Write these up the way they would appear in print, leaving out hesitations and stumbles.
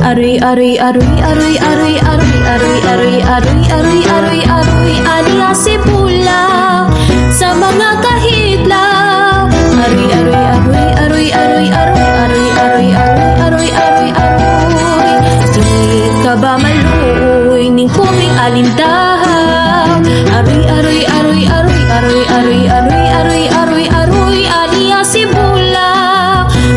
Aroy, aroy, aroy, aroy, aroy, aroy, aroy, aroy, aroy, aroy, aroy, aroy, aliya sipula sa mga kahitlaw. Aroy, aroy, aroy, aroy, aroy, aroy, aroy, aroy, aroy, aroy, aroy, di ka ba maluoy ning kuming alindahaw? Aroy, aroy, aroy, aroy, aroy, aroy, aroy, aroy, aroy, aroy, aliya sipula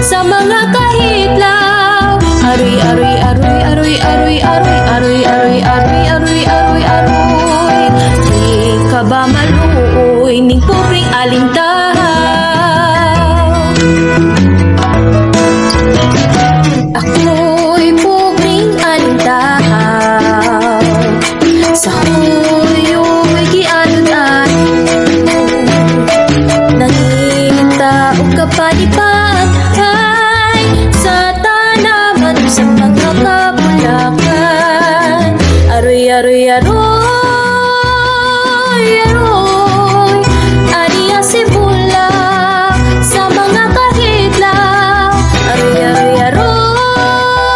sa mga kahitlaw. Aroy, aroy, aroy, aroy, aroy, aroy, aroy, aroy, aroy, aroy, aroy, aroy, di ka ba maluoy ning pupring alindahaw? Ako'y pupring alindahaw, sa huyo'y gianod-anod, nangita o kapalipan sa tanaman sa mga kapulakan. Aroy, aroy, aroy, aroy, aliya sipula sa mga kahitlaw. Aroy, aroy, aroy,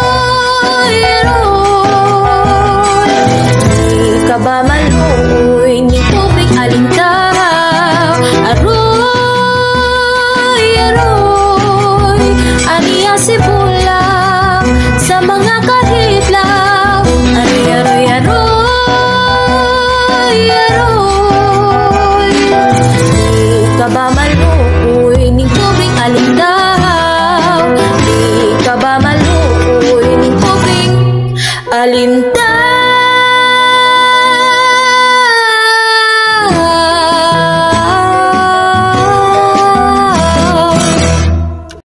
aroy, di ka ba maluoy ning pupring alindahaw? Aroy, aroy, aliya sipula sa mga kahitlaw. Aroy, aroy, aroy, aroy, di ka ba maluoy ning pupring alindahaw? Di ka ba maluoy ning pupring alindahaw?